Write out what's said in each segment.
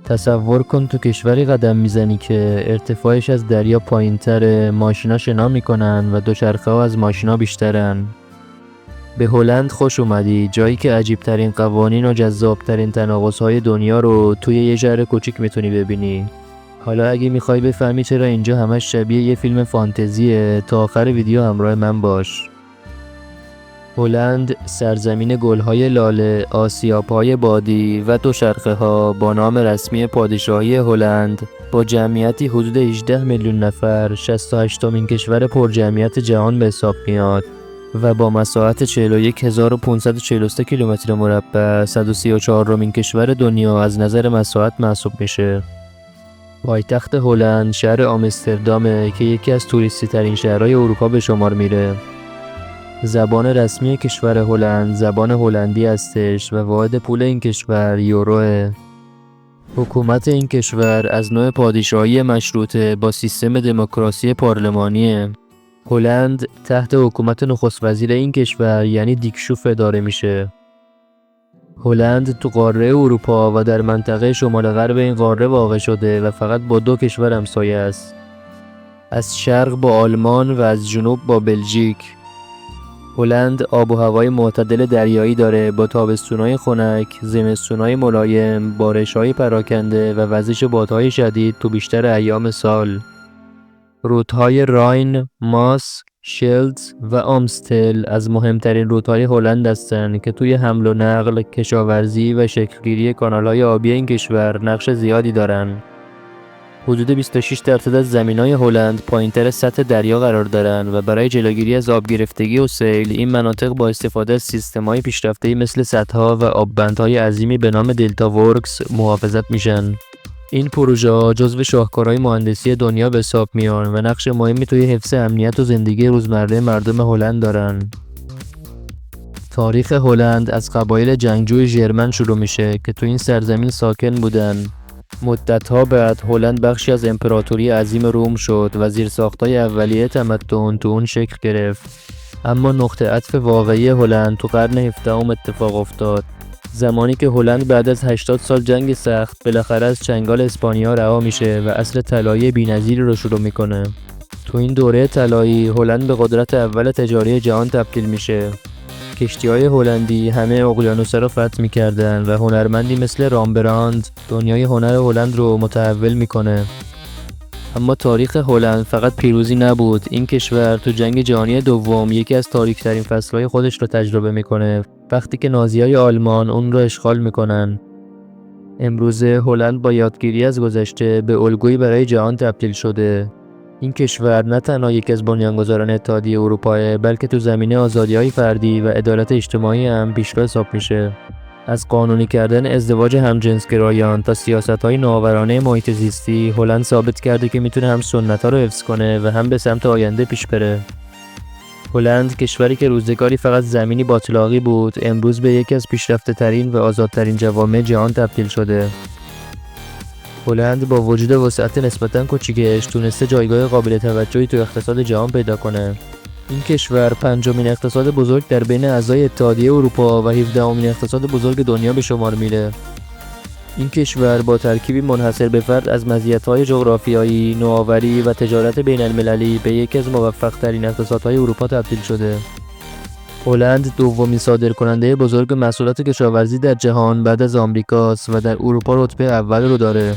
تصور کن تو کشوری قدم میزنی که ارتفاعش از دریا پایین‌تره، ماشینا شنا میکنن و دوچرخه‌ها از ماشینا بیشترن. به هلند خوش اومدی، جایی که عجیبترین قوانین و جذابترین تناقض‌های دنیا رو توی یه شهر کوچیک میتونی ببینی. حالا اگه میخوای بفهمی چرا اینجا همش شبیه یه فیلم فانتزیه، تا آخر ویدیو همراه من باش. هلند سرزمین گل‌های لاله، آسیاب‌های بادی و دوچرخه‌ها با نام رسمی پادشاهی هلند با جمعیتی حدود 18 میلیون نفر 68مین کشور پرجمعیت جهان به حساب میاد و با مساحت 41543 کیلومتر مربع 134مین کشور دنیا از نظر مساحت محسوب میشه. پایتخت هلند شهر آمستردامه که یکی از توریستی ترین شهرهای اروپا به شمار میره. زبان رسمی کشور هلند زبان هلندی هستش و واحد پول این کشور یوروه. حکومت این کشور از نوع پادشاهی مشروطه با سیستم دموکراسی پارلمانیه. هلند تحت حکومت نخست وزیر این کشور یعنی دیک شوف اداره میشه. هلند تو قاره اروپا و در منطقه شمال غرب این قاره واقع شده و فقط با دو کشور همسایه است. از شرق با آلمان و از جنوب با بلژیک. هلند آب و هوای معتدل دریایی داره با تابستونای خنک، زمستونای ملایم، بارش‌های پراکنده و وزش بادهای شدید تو بیشتر ایام سال. رودهای راین، ماس، شلز و آمستل از مهمترین رودهای هلند هستند که توی حمل و نقل، کشاورزی و شکلگیری کانال‌های آبی این کشور نقش زیادی دارن. حدود 26% از زمینای هلند پایین‌تر سطح دریا قرار دارن و برای جلوگیری از آب گرفتگی و سیل این مناطق با استفاده از سیستم‌های پیشرفته‌ای مثل سدها و آببندهای عظیمی به نام دلتا ورکس محافظت میشن. این پروژه‌ها جزو شاهکارهای مهندسی دنیا به حساب میان و نقش مهمی توی حفظ امنیت و زندگی روزمره مردم هلند دارن. تاریخ هلند از قبایل جنگجوی ژرمن شروع میشه که تو این سرزمین ساکن بودن. مدت‌ها بعد هلند بخشی از امپراتوری عظیم روم شد و زیرساخت‌های اولیه تمدن تو اون شکل گرفت. اما نقطه عطف واقعی هلند تو قرن 17 اتفاق افتاد. زمانی که هلند بعد از 80 سال جنگ سخت بالاخره از چنگال اسپانیا رها میشه و عصر طلایی بی‌نظیری رو شروع میکنه. تو این دوره طلایی هلند به قدرت اول تجاری جهان تبدیل میشه. کشتی‌های هلندی همه اقیانوس‌ها رو فتح می‌کردن و هنرمندی مثل رامبراند دنیای هنر هلند رو متحول می‌کنه. اما تاریخ هلند فقط پیروزی نبود. این کشور تو جنگ جهانی دوم یکی از تاریک‌ترین فصل‌های خودش رو تجربه می‌کنه وقتی که نازی‌های آلمان اون رو اشغال می‌کنن. امروزه هلند با یادگیری از گذشته به الگویی برای جهان تبدیل شده. این کشور نه تنها یکی از بنیانگذاران اتحادیه اروپا بلکه تو زمینه آزادی‌های فردی و عدالت اجتماعی هم پیشرو حساب میشه. از قانونی کردن ازدواج همجنسگرایان تا سیاست‌های نوآورانه محیط زیستی، هلند ثابت کرده که میتونه هم سنت‌ها رو حفظ کنه و هم به سمت آینده پیش بره. هلند کشوری که روزگاری فقط زمینی باطلاقی بود، امروز به یکی از پیشرفته‌ترین و آزادترین جوامع جهان تبدیل شده. هلند با وجود وسعت نسبتاً کوچیکش تونسته جایگاه قابل توجهی تو اقتصاد جهان پیدا کنه. این کشور پنجمین اقتصاد بزرگ در بین اعضای اتحادیه اروپا و 17مین اقتصاد بزرگ دنیا به شمار میره. این کشور با ترکیبی منحصر به فرد از مزیت‌های جغرافیایی، نوآوری و تجارت بین‌المللی به یکی از موفق‌ترین اقتصادهای اروپا تبدیل شده. هلند دومین صادرکننده بزرگ محصولات کشاورزی در جهان بعد از آمریکاست و در اروپا رتبه اول رو داره.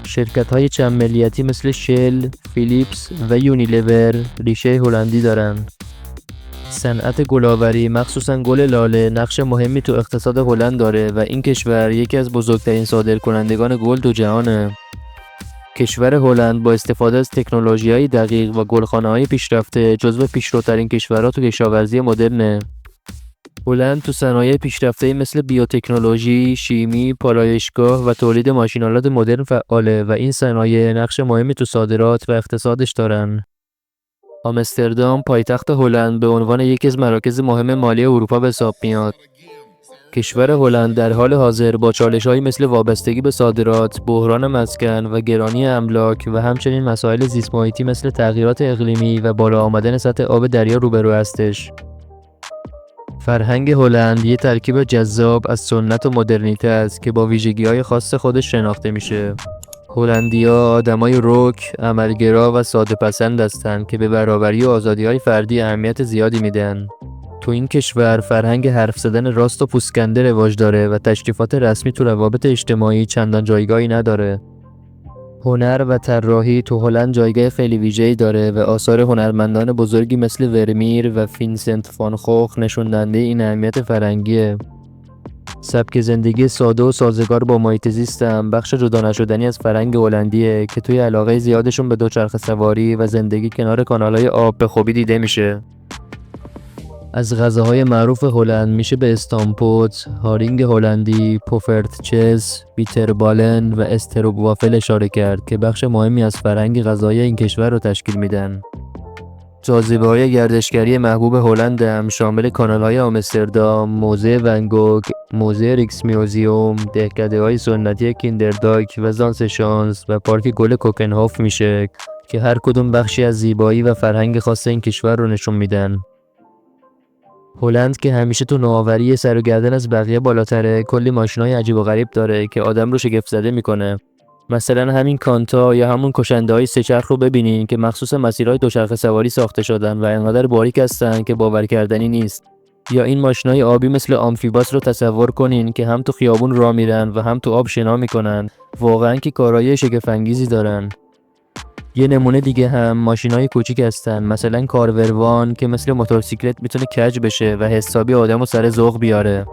شرکت‌های چند ملیتی مثل شل، فیلیپس و یونیلیور ریشه هلندی دارن. صنعت گل‌آوری مخصوصاً گل لاله نقش مهمی تو اقتصاد هلند داره و این کشور یکی از بزرگترین صادرکنندگان گل تو جهانه. کشور هلند با استفاده از تکنولوژی‌های دقیق و گلخانه‌های پیشرفته جزو پیشروترین کشورها تو کشاورزی مدرنه. هلند تو صنایع پیشرفته مثل بیوتکنولوژی، شیمی، پالایشگاه و تولید ماشین‌آلات مدرن فعاله و این صنایع نقش مهمی تو صادرات و اقتصادش دارن. آمستردام پایتخت هلند به عنوان یکی از مراکز مهم مالی اروپا به حساب میاد. کشور هلند در حال حاضر با چالش‌هایی مثل وابستگی به صادرات، بحران مسکن و گرانی املاک و همچنین مسائل زیست‌محیطی مثل تغییرات اقلیمی و بالا آمدن سطح آب دریا روبرو هستش. فرهنگ هلند یه ترکیب جذاب از سنت و مدرنیته است که با ویژگی‌های خاص خودش شناخته میشه. هلندیا آدمای رک، عملگرا و ساده پسند هستند که به برابری و آزادی‌های فردی اهمیت زیادی میدن. تو این کشور فرهنگ حرف زدن راست و پوسکنده رواج داره و تشریفات رسمی تو روابط اجتماعی چندان جایگاهی نداره. هنر و طراحی تو هلند جایگاه خیلی ویژه‌ای داره و آثار هنرمندان بزرگی مثل ورمیر و وینسنت فان گوخ نشون دهنده این اهمیت فرهنگیه. سبک زندگی ساده و سازگار با محیط زیست هم بخش جدا نشدنی از فرهنگ هلندیه که توی علاقه زیادشون به دوچرخه سواری و زندگی کنار کانال‌های آب به خوبی دیده میشه. از غذاهای معروف هلند میشه به استامپوت، هارینگ هلندی، پوفرتچز، بیتربالن و استروگوافل اشاره کرد که بخش مهمی از فرهنگ غذایی این کشور رو تشکیل میدن. جاذبه‌های گردشگری محبوب هلند هم شامل کانال‌های آمستردام، موزه ونگوگ، موزه ریکسمیوزیوم، دهکده‌های سنتی کیندرداک و زانسشانس و پارک گل کوکنهوف میشه که هر کدوم بخشی از زیبایی و فرهنگ خاص این کشور رو نشون میدن. هلند که همیشه تو نوآوری سر و گردن از بقیه بالاتره، کلی ماشینای عجیب و غریب داره که آدم رو شگفت زده میکنه. مثلا همین کانتا یا همون کشنده‌های سه‌چرخ رو ببینین که مخصوص مسیرهای دوچرخه سواری ساخته شدن و انقدر باریک هستن که باور کردنی نیست. یا این ماشینای آبی مثل آمفیباس رو تصور کنین که هم تو خیابون راه میرن و هم تو آب شنا میکنن. واقعا که کارایی شگفت انگیزی دارن. یه نمونه دیگه هم ماشینای کوچیک هستن، مثلا کارور که مثل موتورسیکلت میتونه کج بشه و حسابی آدمو سر ذوق بیاره.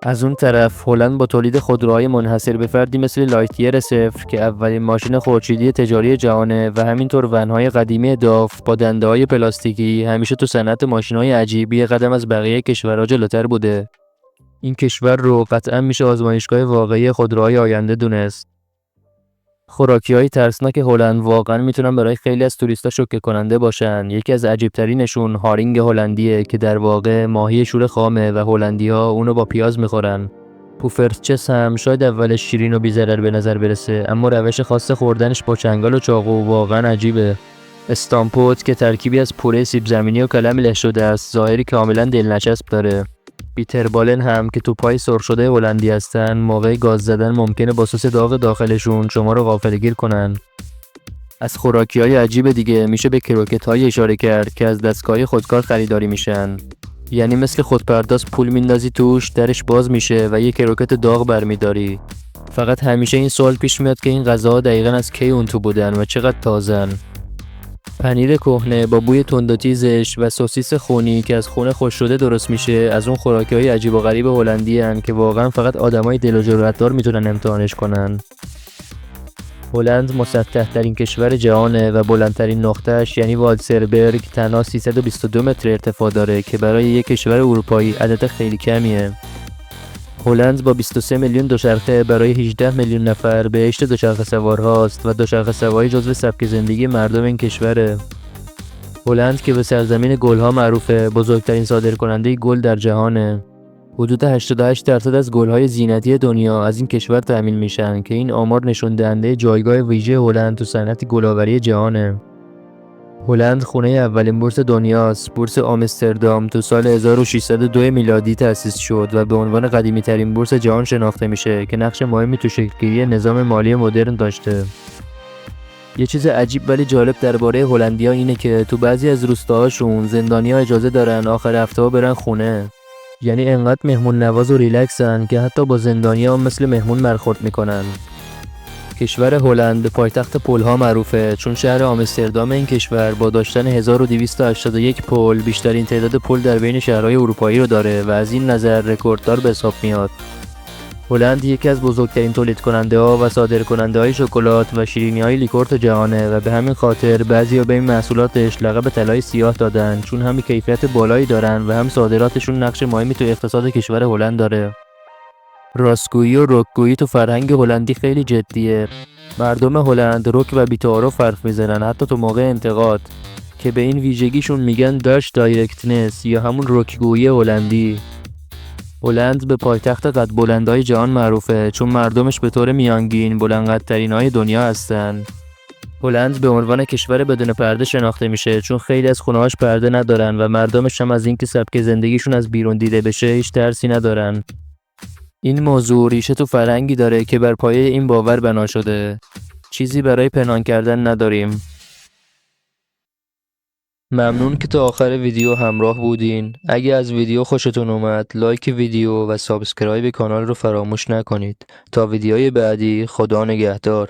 از اون طرف هلند با تولید خودروهای منحصر به فردی مثل لایتیر صفر که اولین ماشین خورشیدی تجاری جهانه و همینطور ونهای قدیمی داف با دنده‌های پلاستیکی همیشه تو صنعت ماشینای عجیبی قدم از بقیه کشورها جلوتر بوده. این کشور رو قطعا میشه آزمایشگاه واقعی خودروهای آینده دونست. خوراکی‌های ترسناک هلند واقعا میتونن برای خیلی از توریستا شوکه کننده باشن. یکی از عجیب‌ترینشون هارینگ هلندیه که در واقع ماهی شور خامه و هلندی‌ها اونو با پیاز میخورن. پوفرتچس هم شاید اولش شیرین و بی‌ضرر به نظر برسه، اما روش خاص خوردنش با چنگال و چاقو واقعا عجیبه. استامپوت که ترکیبی از پوره سیب زمینی و کلم له شده است، ظاهری کاملا دلنچسب داره. بیتربالن هم که تو پای سرخ شده هلندی هستن، موقع گاز زدن ممکنه با سس داغ داخلشون شما رو غافلگیر کنن. از خوراکی‌های عجیب دیگه میشه به کروکت‌های اشاره کرد که از دستگاه خودکار خریداری میشن. یعنی مثل خودپرداز پول میندازی توش، درش باز میشه و یه کروکت داغ برمیداری. فقط همیشه این سوال پیش میاد که این غذاها دقیقاً از کی اون تو بودن و چقدر تازن. پنیر کهنه با بوی تند و تیزش و سوسیس خونی که از خون خشک شده درست میشه از اون خوراکی‌های عجیب و غریب هلندی ان که واقعا فقط آدمای دل و جرأت‌دار میتونن امتحانش کنن. هلند مسطح‌ترین کشور جهانه و بلندترین نقطه‌اش یعنی والسربرگ تنها 322 متر ارتفاع داره که برای یک کشور اروپایی عدد خیلی کمیه. هلند با 23 میلیون دوچرخه برای 18 میلیون نفر بهشت دوچرخه سوارهاست و دوچرخه سواری جزو سبک زندگی مردم این کشوره. هلند که به سرزمین گل‌ها معروفه، بزرگترین صادرکننده گل در جهانه. حدود 88% از گل‌های زینتی دنیا از این کشور تأمین میشن که این آمار نشون دهنده جایگاه ویژه هلند تو صنعت گل‌آوری جهانه. هلند خونه اولین بورس دنیاست. بورس آمستردام تو سال 1602 میلادی تأسیس شد و به عنوان قدیمی ترین بورس جهان شناخته میشه که نقش مهمی تو شکل‌گیری نظام مالی مدرن داشته. یه چیز عجیب ولی جالب درباره هلندیا اینه که تو بعضی از روستاهاشون زندانی‌ها اجازه دارن آخر هفته‌ها برن خونه. یعنی انقدر مهمون نواز و ریلکسن که حتی با زندانی‌ها مثل مهمون برخورد میکنن. کشور هلند پایتخت پل‌ها معروفه چون شهر آمستردام این کشور با داشتن 1281 پل بیشترین تعداد پل در بین شهرهای اروپایی رو داره و از این نظر رکورددار به حساب میاد. هلند یکی از بزرگترین تولید کننده ها و صادر کننده های شکلات و شیرینی های لیکور تو جهانه و به همین خاطر بعضیا به این محصولاتش لقب طلای سیاه دادن چون هم کیفیت بالایی دارن و هم صادراتشون نقش مهمی تو اقتصاد کشور هلند داره. راستگویی و رکگویی تو فرهنگ هلندی خیلی جدیه. مردم هلند رک و بی‌تعارف حرف میزنن حتی تو موقع انتقاد که به این ویژگیشون میگن داچ دایرکتنس یا همون رکگویی هلندی. هلند به پایتخت قد بلندای جهان معروفه چون مردمش به طور میانگین بلندقدترینای دنیا هستن. هلند به عنوان کشور بدون پرده شناخته میشه چون خیلی از خونه‌هاش پرده ندارن و مردمش هم از اینکه سبک زندگیشون از بیرون دیده بشه هیچ ترسی ندارن. این موضوع ریشه تو فرهنگی داره که بر پایه این باور بنا شده. چیزی برای پنهان کردن نداریم. ممنون که تا آخر ویدیو همراه بودین. اگه از ویدیو خوشتون اومد لایک ویدیو و سابسکرایب کانال رو فراموش نکنید. تا ویدیوهای بعدی، خدا نگهدار.